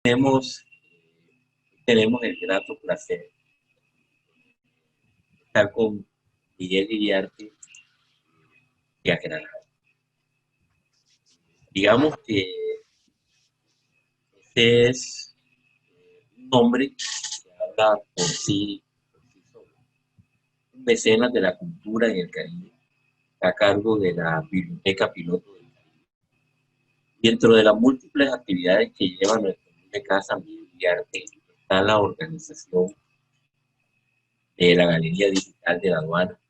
Tenemos, tenemos el grato placer de estar con Miguel Iriarte y a Granada. Digamos que este es un hombre que habla por sí solo. Un mecenas de la cultura en el Caribe, a cargo de la Biblioteca Piloto del Caribe. Dentro de las múltiples actividades que lleva nuestra humilde casa Miguel Iriarte está la organización de la Galería Digital de la Aduana,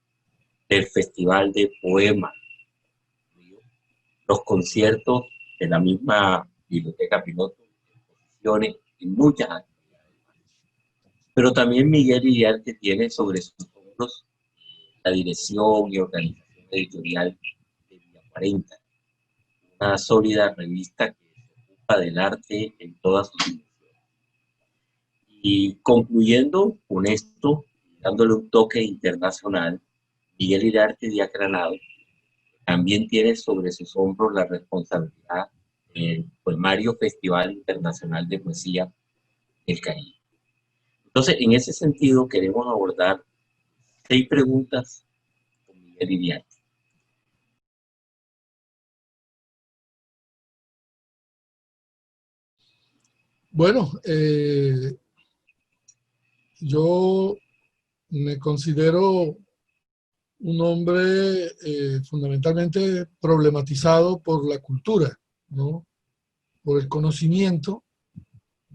del Festival de Poema, los conciertos de la misma Biblioteca Piloto, exposiciones y muchas actividades. Pero también Miguel Iriarte tiene sobre sus hombros la dirección y organización editorial de Villa 40, una sólida revista que se ocupa del arte en todas sus dimensiones. Y concluyendo con esto, dándole un toque internacional, Miguel Iriarte de Granado también tiene sobre sus hombros la responsabilidad del Poemario Festival Internacional de Poesía del Caribe. Entonces, en ese sentido, queremos abordar 6 preguntas con Miguel Iriarte. Bueno, yo me considero un hombre fundamentalmente problematizado por la cultura, ¿no? Por el conocimiento,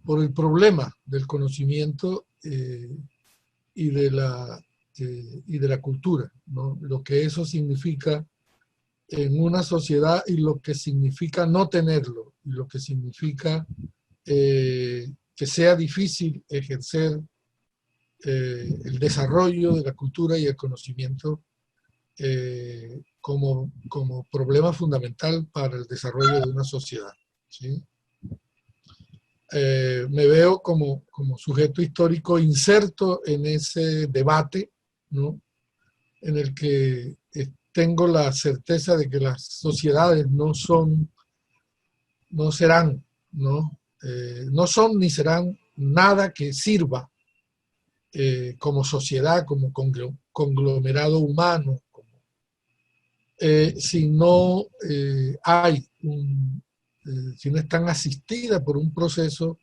por el problema del conocimiento y de la cultura, ¿no? Lo que eso significa en una sociedad y lo que significa no tenerlo, y lo que significa que sea difícil ejercer el desarrollo de la cultura y el conocimiento como problema fundamental para el desarrollo de una sociedad, ¿sí? Me veo como sujeto histórico inserto en ese debate, ¿no? En el que tengo la certeza de que las sociedades no serán, ¿no? No son ni serán nada que sirva como sociedad, como conglomerado humano, si no si no están asistidas por un proceso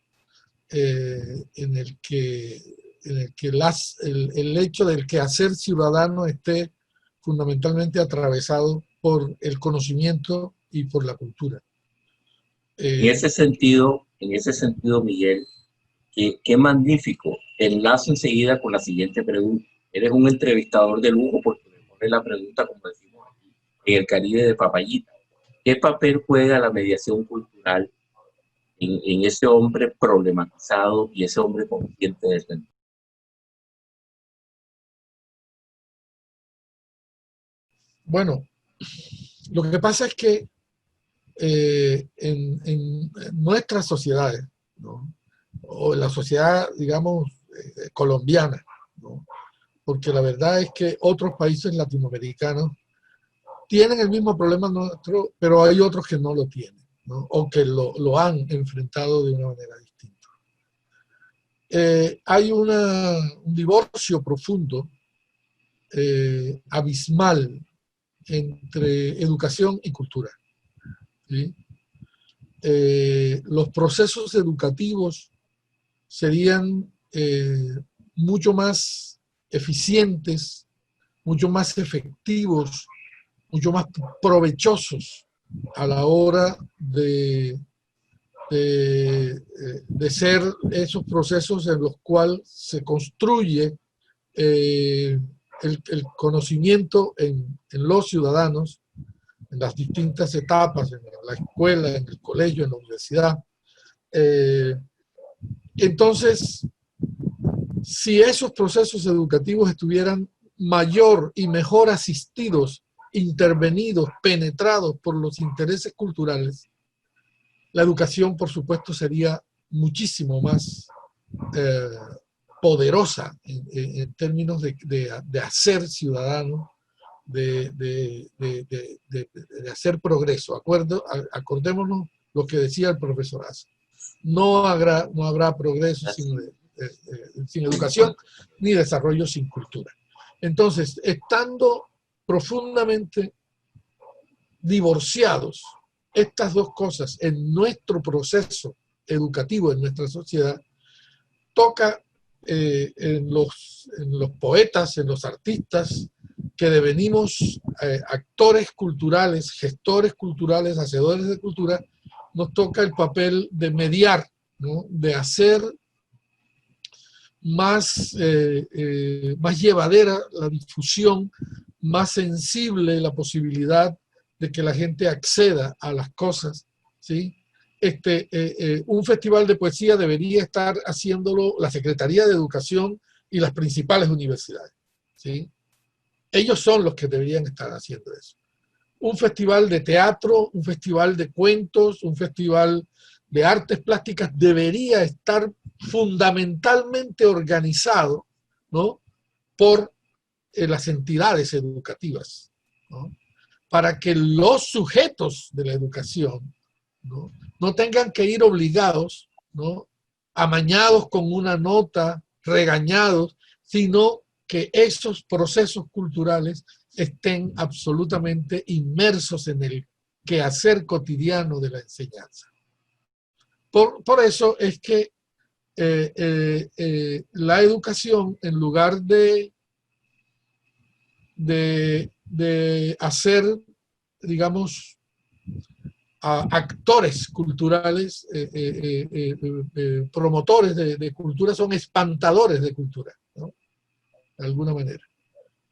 en el que, el hecho del quehacer ciudadano esté fundamentalmente atravesado por el conocimiento y por la cultura. En ese sentido, Miguel, qué magnífico. Enlazo enseguida con la siguiente pregunta. Eres un entrevistador de lujo porque me pone la pregunta, como decimos aquí, en el Caribe de Papayita. ¿Qué papel juega la mediación cultural en ese hombre problematizado y ese hombre consciente de su? Bueno, lo que pasa es que en nuestras sociedades, ¿no? O en la sociedad, digamos, colombiana, ¿no? Porque la verdad es que otros países latinoamericanos tienen el mismo problema nuestro, pero hay otros que no lo tienen, ¿no? O que lo han enfrentado de una manera distinta. Hay un divorcio profundo, abismal, entre educación y cultura, ¿sí? Los procesos educativos serían mucho más eficientes, mucho más efectivos, mucho más provechosos a la hora de ser esos procesos en los cuales se construye el conocimiento en los ciudadanos, en las distintas etapas, en la escuela, en el colegio, en la universidad. Entonces, si esos procesos educativos estuvieran mayor y mejor asistidos, intervenidos, penetrados por los intereses culturales, la educación, por supuesto, sería muchísimo más poderosa en términos de hacer ciudadano, de hacer progreso. Acordémonos lo que decía el profesor Asa. No habrá progreso sin educación, ni desarrollo sin cultura. Entonces, estando profundamente divorciados estas dos cosas en nuestro proceso educativo, en nuestra sociedad, toca en los poetas, en los artistas, que devenimos actores culturales, gestores culturales, hacedores de cultura, nos toca el papel de mediar, ¿no? De hacer más llevadera la difusión, más sensible la posibilidad de que la gente acceda a las cosas, ¿sí? Un festival de poesía debería estar haciéndolo la Secretaría de Educación y las principales universidades, ¿sí? Ellos son los que deberían estar haciendo eso. Un festival de teatro, un festival de cuentos, un festival de artes plásticas debería estar fundamentalmente organizado, ¿no? Por las entidades educativas, ¿no? Para que los sujetos de la educación, ¿no? No tengan que ir obligados, ¿no? Amañados con una nota, regañados, sino que esos procesos culturales estén absolutamente inmersos en el quehacer cotidiano de la enseñanza. Por eso es que la educación, en lugar de hacer, digamos, actores culturales, promotores de cultura, son espantadores de cultura, ¿no? De alguna manera.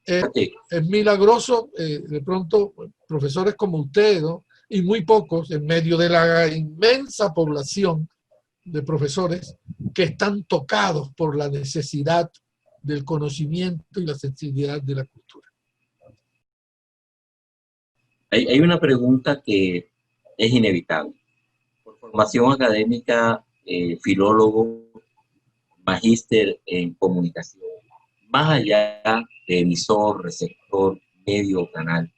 Es milagroso, de pronto, profesores como usted, ¿no? Y muy pocos, en medio de la inmensa población de profesores que están tocados por la necesidad del conocimiento y la sensibilidad de la cultura. Hay una pregunta que es inevitable. Por formación académica, filólogo, magíster en comunicación, más allá de emisor, receptor, medio, canal,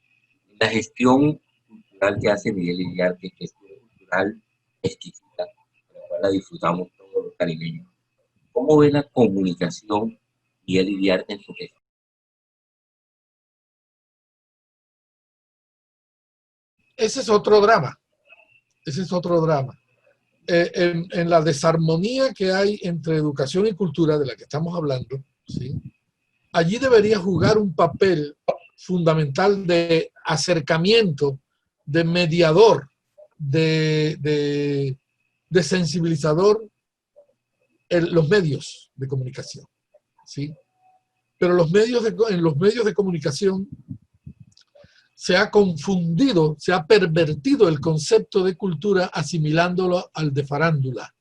la gestión cultural que hace Miguel Iriarte, gestión cultural exquisita, la cual la disfrutamos todos los caribeños. ¿Cómo ve la comunicación Miguel Iriarte en su gestión? Ese es otro drama. Ese es otro drama. En la desarmonía que hay entre educación y cultura de la que estamos hablando, ¿sí? Allí debería jugar un papel fundamental de acercamiento, de mediador, de sensibilizador los medios de comunicación, ¿sí? Pero en los medios de comunicación se ha confundido, se ha pervertido el concepto de cultura asimilándolo al de farándula,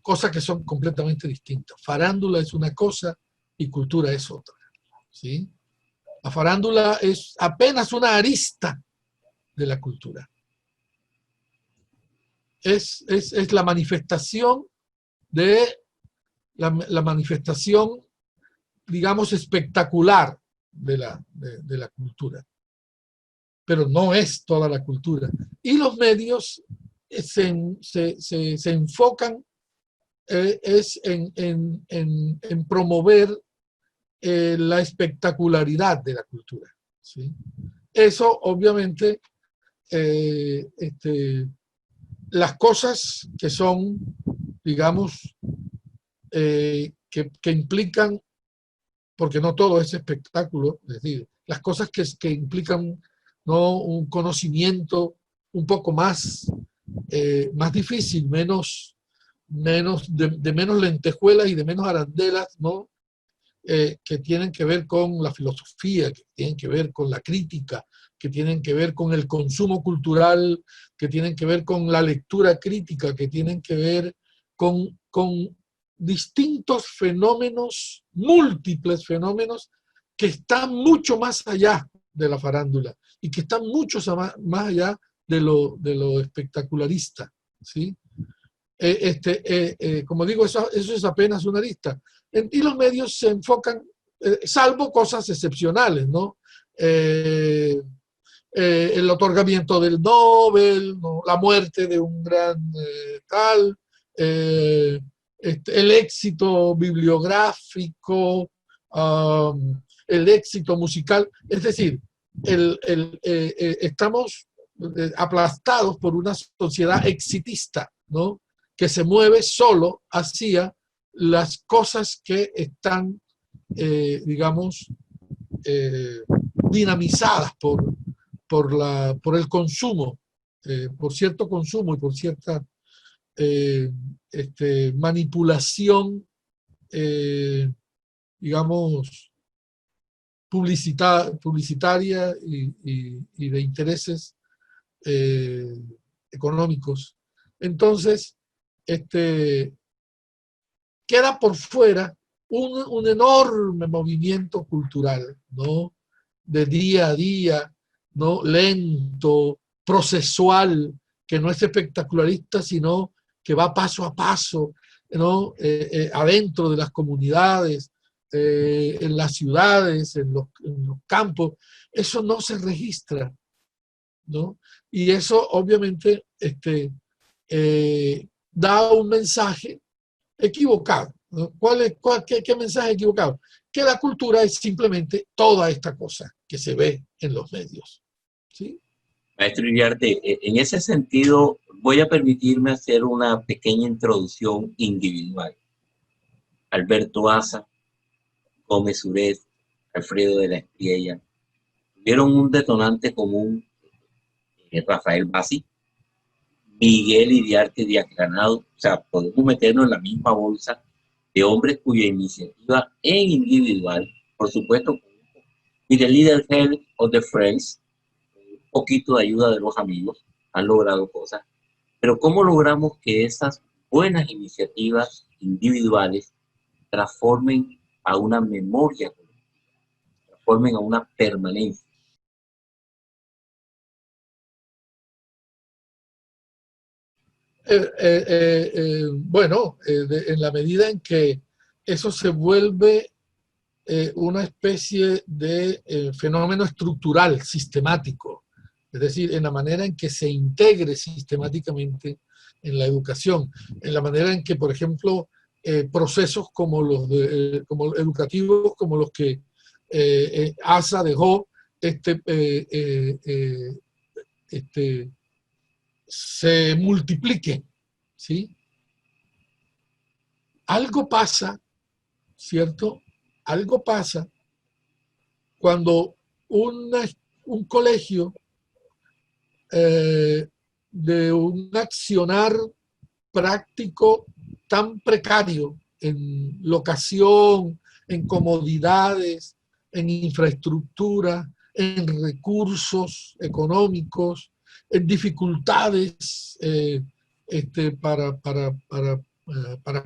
cosas que son completamente distintas. Farándula es una cosa y cultura es otra, ¿sí? La farándula es apenas una arista de la cultura. Es la manifestación la manifestación, digamos, espectacular de la cultura. Pero no es toda la cultura. Y los medios se enfocan en promover la espectacularidad de la cultura, ¿sí? Eso, obviamente, las cosas que son, digamos, que implican, porque no todo es espectáculo, es decir, las cosas que implican, ¿no?, un conocimiento un poco más difícil, de menos lentejuelas y de menos arandelas, ¿no? Que tienen que ver con la filosofía, que tienen que ver con la crítica, que tienen que ver con el consumo cultural, que tienen que ver con la lectura crítica, que tienen que ver con distintos fenómenos, múltiples fenómenos, que están mucho más allá de la farándula y que están mucho más allá de lo espectacularista, ¿sí? Como digo, eso es apenas una arista. Y los medios se enfocan, salvo cosas excepcionales, ¿no? el otorgamiento del Nobel, ¿no? La muerte de un gran tal, el éxito bibliográfico, el éxito musical. Es decir, estamos aplastados por una sociedad exitista, ¿no? Que se mueve solo hacia las cosas que están, digamos, dinamizadas por el consumo, por cierto consumo y por cierta manipulación, digamos, publicitaria y de intereses económicos. Entonces, queda por fuera un enorme movimiento cultural, ¿no? De día a día, ¿no? Lento, procesual, que no es espectacularista, sino que va paso a paso, ¿no? Adentro de las comunidades, en las ciudades, en los campos. Eso no se registra, ¿no? Y eso obviamente da un mensaje equivocado, ¿no? ¿Qué mensaje equivocado? Que la cultura es simplemente toda esta cosa que se ve en los medios, ¿sí? Maestro Iriarte, en ese sentido voy a permitirme hacer una pequeña introducción individual. Alberto Asa, Gómez Suret, Alfredo de la Espriella, tuvieron un detonante común, Rafael Bassi, Miguel Iriarte Díaz Granado. O sea, podemos meternos en la misma bolsa de hombres cuya iniciativa en individual, por supuesto, y the Little Help of the Friends, un poquito de ayuda de los amigos, han logrado cosas. Pero ¿cómo logramos que esas buenas iniciativas individuales transformen a una memoria, transformen a una permanencia? Bueno, en la medida en que eso se vuelve una especie de fenómeno estructural, sistemático, es decir, en la manera en que se integre sistemáticamente en la educación, en la manera en que, por ejemplo, procesos como los como educativos, como los que ASA dejó, se multipliquen, ¿sí? Algo pasa, ¿cierto? Algo pasa cuando un colegio de un accionar práctico tan precario en locación, en comodidades, en infraestructura, en recursos económicos, en dificultades para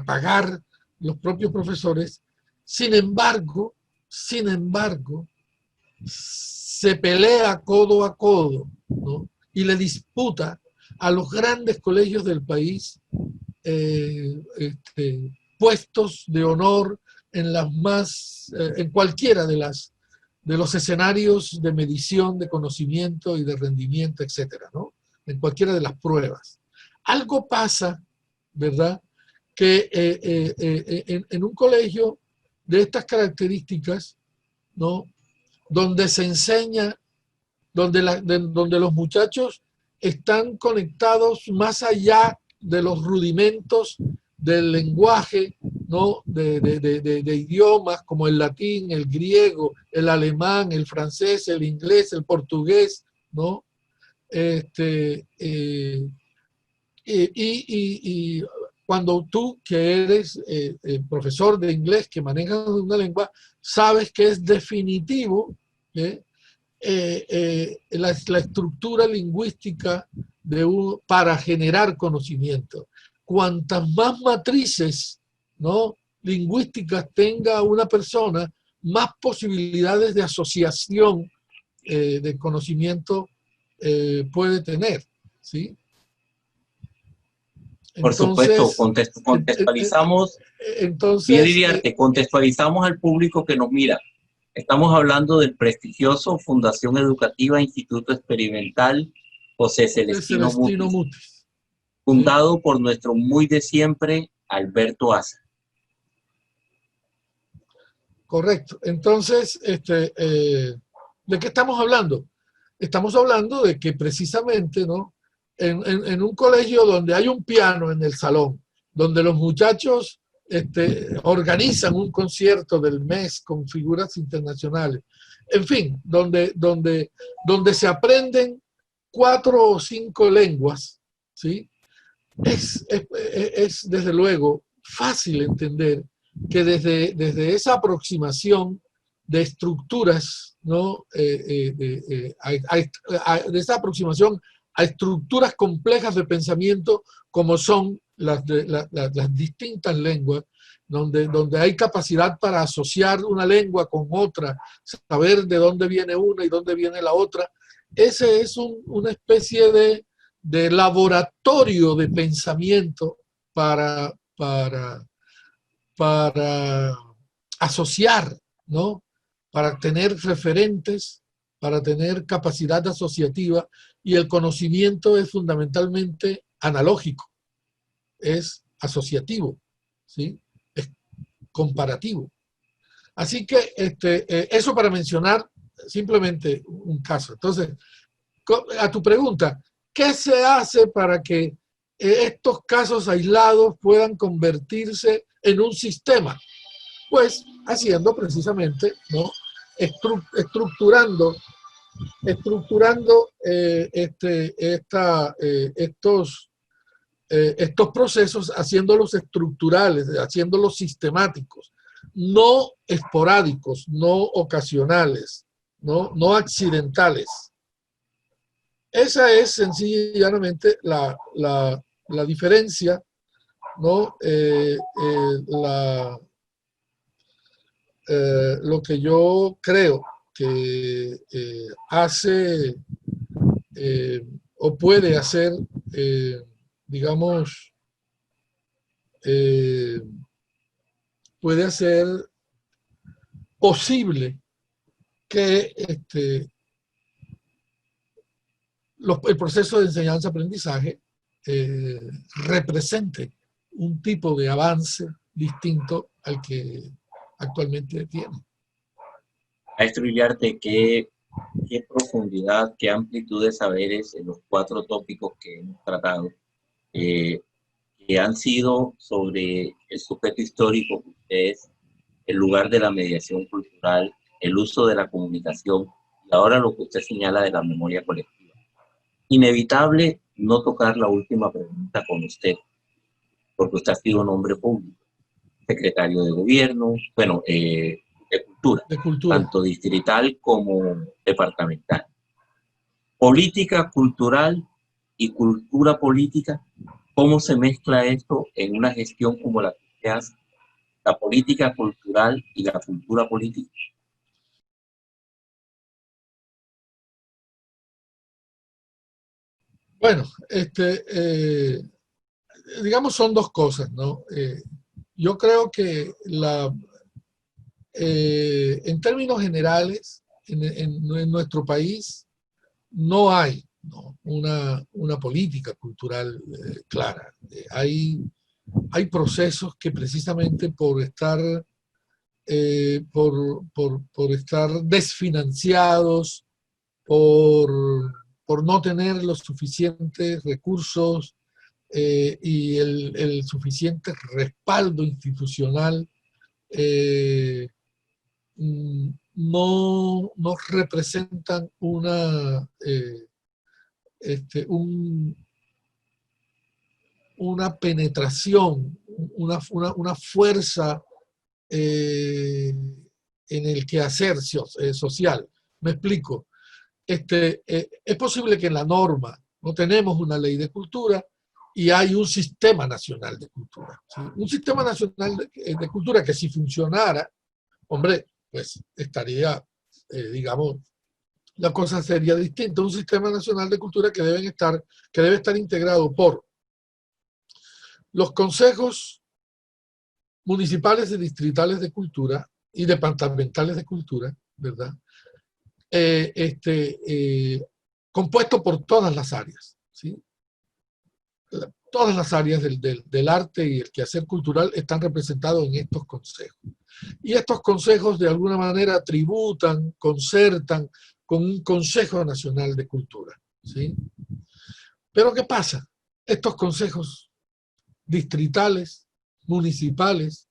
pagar los propios profesores. Sin embargo, se pelea codo a codo, ¿no? Y le disputa a los grandes colegios del país puestos de honor en cualquiera de los escenarios de medición de conocimiento y de rendimiento, etcétera, ¿no? En cualquiera de las pruebas. Algo pasa, ¿verdad?, que en un colegio de estas características, ¿no?, donde se enseña, donde los muchachos están conectados más allá de los rudimentos del lenguaje, ¿no?, de idiomas como el latín, el griego, el alemán, el francés, el inglés, el portugués, ¿no? Y cuando tú, que eres profesor de inglés, que manejas una lengua, sabes que es definitivo la estructura lingüística para generar conocimiento. Cuantas más matrices, ¿no?, lingüísticas tenga una persona, más posibilidades de asociación de conocimiento puede tener, ¿sí? Por supuesto, contextualizamos, entonces Miguel Iriarte, contextualizamos al público que nos mira. Estamos hablando del prestigioso Fundación Educativa Instituto Experimental José De Celestino Celestino Mutis, Mutis. ¿Sí? fundado por nuestro muy de siempre Alberto Asa. Correcto. Entonces, ¿de qué estamos hablando? Estamos hablando de que precisamente, ¿no? En un colegio donde hay un piano en el salón, donde los muchachos organizan un concierto del mes con figuras internacionales, en fin, donde se aprenden 4 o 5 lenguas, ¿sí? Es desde luego fácil entender que desde esa aproximación de estructuras, ¿no? De esa aproximación a estructuras complejas de pensamiento como son las distintas lenguas, donde hay capacidad para asociar una lengua con otra, saber de dónde viene una y dónde viene la otra. Ese es una especie de laboratorio de pensamiento para asociar, ¿no? Para tener referentes, para tener capacidad asociativa, y el conocimiento es fundamentalmente analógico, es asociativo, ¿sí? Es comparativo. Así que eso para mencionar simplemente un caso. Entonces, a tu pregunta, ¿qué se hace para que estos casos aislados puedan convertirse en un sistema? Pues haciendo precisamente, ¿no? Estructurando estos procesos, haciéndolos estructurales, haciéndolos sistemáticos, no esporádicos, no ocasionales, no accidentales. Esa es sencillamente la diferencia, ¿no? Lo que yo creo que hace o puede hacer, digamos, puede hacer posible que el proceso de enseñanza-aprendizaje represente un tipo de avance distinto al que actualmente tiene. Maestro Iriarte, qué profundidad, qué amplitud de saberes en los 4 tópicos que hemos tratado, que han sido sobre el sujeto histórico, que es el lugar de la mediación cultural, el uso de la comunicación, y ahora lo que usted señala de la memoria colectiva. Inevitable no tocar la última pregunta con usted, porque usted ha sido un hombre público, secretario de gobierno, bueno, de cultura, tanto distrital como departamental. Política cultural y cultura política, ¿cómo se mezcla esto en una gestión como la que hace? La política cultural y la cultura política. Bueno, digamos son 2 cosas, ¿no? Yo creo que en términos generales, en nuestro país no hay, ¿no? una política cultural clara. Hay procesos que precisamente por estar desfinanciados, por no tener los suficientes recursos y el suficiente respaldo institucional, no representan una penetración, una fuerza en el quehacer social. Me explico. Es posible que en la norma no tenemos una ley de cultura y hay un sistema nacional de cultura, ¿sí? Un sistema nacional de cultura que si funcionara, hombre, pues estaría, digamos, la cosa sería distinta. Un sistema nacional de cultura que debe estar integrado por los consejos municipales y distritales de cultura y departamentales de cultura, ¿verdad? Compuesto por todas las áreas, ¿sí? Todas las áreas del arte y el quehacer cultural están representados en estos consejos. Y estos consejos de alguna manera tributan, concertan con un Consejo Nacional de Cultura, ¿sí? Pero ¿qué pasa? Estos consejos distritales, municipales,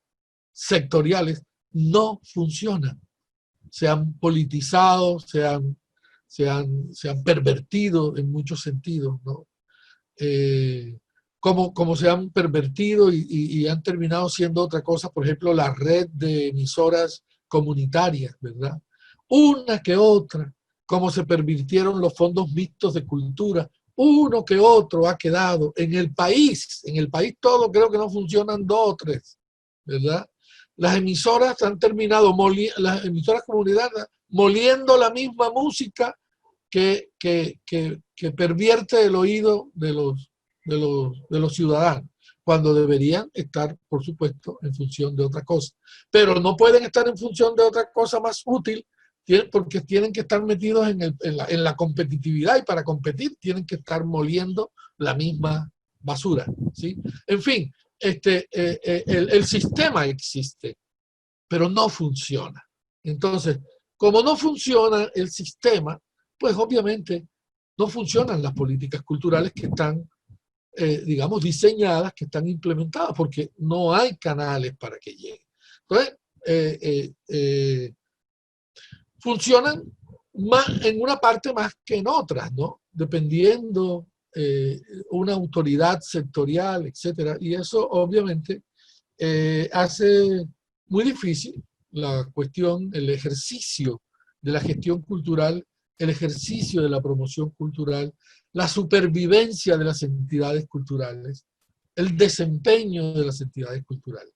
sectoriales, no funcionan. Se han politizado, se han pervertido en muchos sentidos, ¿no? Como se han pervertido y han terminado siendo otra cosa, por ejemplo, la red de emisoras comunitarias, ¿verdad? Una que otra, como se pervirtieron los fondos mixtos de cultura, uno que otro ha quedado en el país todo creo que no funcionan dos o tres, ¿verdad? Las emisoras han terminado, las emisoras comunitarias, moliendo la misma música que pervierte el oído de los ciudadanos, cuando deberían estar, por supuesto, en función de otra cosa. Pero no pueden estar en función de otra cosa más útil, porque tienen que estar metidos en la competitividad, y para competir tienen que estar moliendo la misma basura, ¿sí? En fin, el sistema existe, pero no funciona. Entonces, como no funciona el sistema, pues obviamente no funcionan las políticas culturales que están, digamos, diseñadas, que están implementadas, porque no hay canales para que lleguen. Entonces, funcionan más en una parte más que en otras, ¿no? Dependiendo una autoridad sectorial, etcétera. Y eso obviamente hace muy difícil la cuestión, el ejercicio de la gestión cultural, el ejercicio de la promoción cultural, la supervivencia de las entidades culturales, el desempeño de las entidades culturales.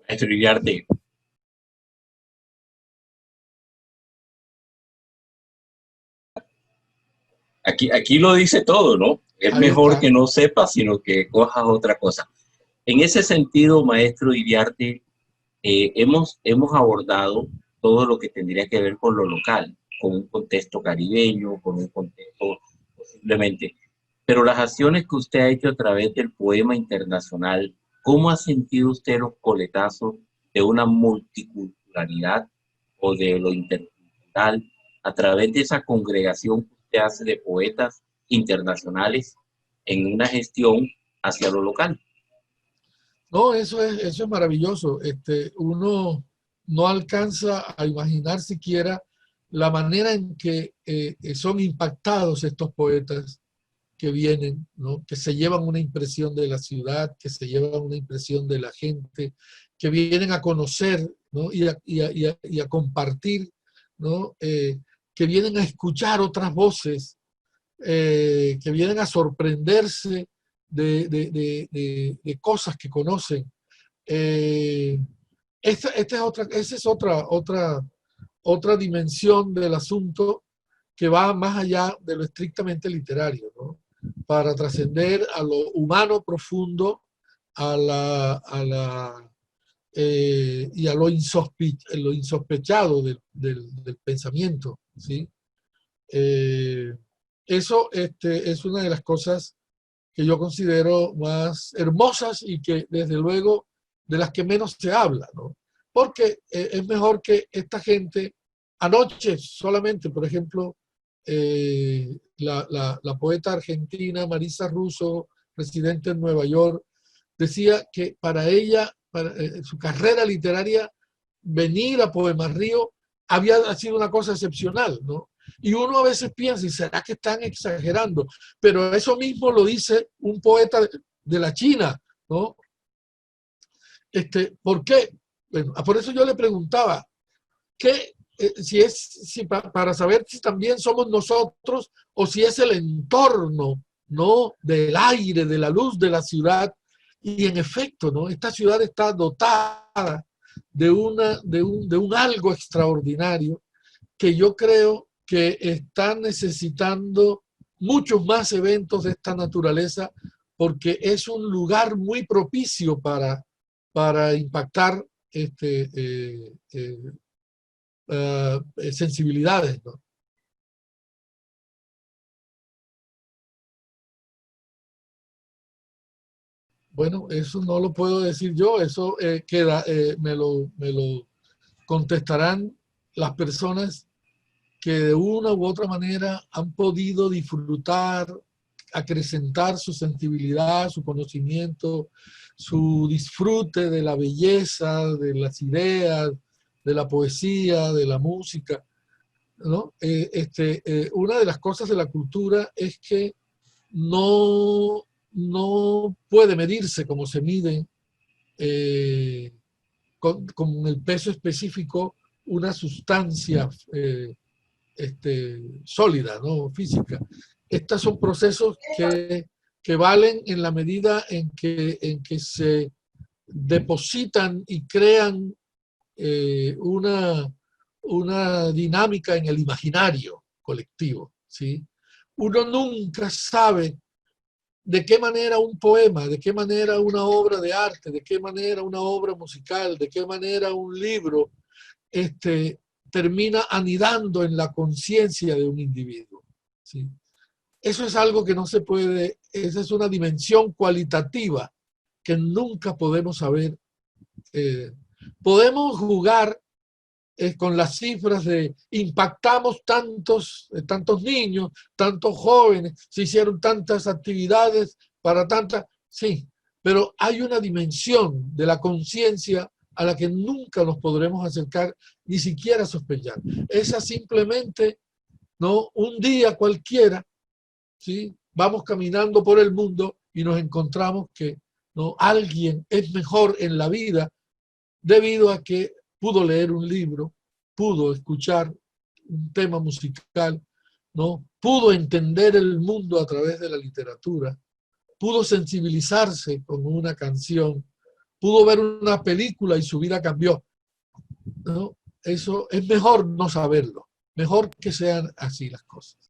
Maestro Iriarte, aquí lo dice todo, ¿no? Es Ahí mejor está. que no sepas, sino que cojas otra cosa. En ese sentido, maestro Iriarte, hemos abordado todo lo que tendría que ver con lo local, con un contexto caribeño, con un contexto posiblemente. Pero las acciones que usted ha hecho a través del poema internacional, ¿cómo ha sentido usted los coletazos de una multiculturalidad o de lo intercultural a través de esa congregación que usted hace de poetas internacionales en una gestión hacia lo local? No, eso es maravilloso. Uno no alcanza a imaginar siquiera la manera en que son impactados estos poetas que vienen, ¿no? Que se llevan una impresión de la ciudad, que se llevan una impresión de la gente, que vienen a conocer, ¿no? y a compartir, ¿no? Que vienen a escuchar otras voces, que vienen a sorprenderse de cosas que conocen. Esa es otra dimensión del asunto que va más allá de lo estrictamente literario, ¿no? Para trascender a lo humano profundo, y a lo insospechado del pensamiento, ¿sí? Eso es una de las cosas que yo considero más hermosas y que desde luego de las que menos se habla, ¿no? Porque es mejor que esta gente, anoche solamente, por ejemplo, la poeta argentina Marisa Russo, residente en Nueva York, decía que para ella, su carrera literaria, venir a Poemas Río había sido una cosa excepcional, ¿no? Y uno a veces piensa, ¿y será que están exagerando? Pero eso mismo lo dice un poeta de la China, ¿no? ¿Por qué? Bueno, por eso yo le preguntaba, para saber si también somos nosotros o si es el entorno, ¿no? Del aire, de la luz de la ciudad. Y en efecto, ¿no? Esta ciudad está dotada de un algo extraordinario que yo creo que están necesitando muchos más eventos de esta naturaleza, porque es un lugar muy propicio para impactar sensibilidades, ¿no? Bueno, eso no lo puedo decir yo, eso me lo contestarán las personas que de una u otra manera han podido disfrutar, acrecentar su sensibilidad, su conocimiento, su disfrute de la belleza, de las ideas, de la poesía, de la música, ¿no? Una de las cosas de la cultura es que no puede medirse como se mide con el peso específico una sustancia sólida, ¿no? Física. Estos son procesos que valen en la medida en que se depositan y crean una dinámica en el imaginario colectivo, ¿sí? Uno nunca sabe de qué manera un poema, de qué manera una obra de arte, de qué manera una obra musical, de qué manera un libro termina anidando en la conciencia de un individuo, ¿sí? Eso es algo que no se puede, esa es una dimensión cualitativa que nunca podemos saber. Podemos jugar con las cifras de impactamos tantos niños, tantos jóvenes, se hicieron tantas actividades para tantas, sí, pero hay una dimensión de la conciencia a la que nunca nos podremos acercar, ni siquiera sospechar. Esa simplemente, ¿no? Un día cualquiera, ¿sí? Vamos caminando por el mundo y nos encontramos que, ¿no? Alguien es mejor en la vida debido a que pudo leer un libro, pudo escuchar un tema musical, ¿no? Pudo entender el mundo a través de la literatura, pudo sensibilizarse con una canción, pudo ver una película y su vida cambió, ¿no? Eso es mejor no saberlo, mejor que sean así las cosas.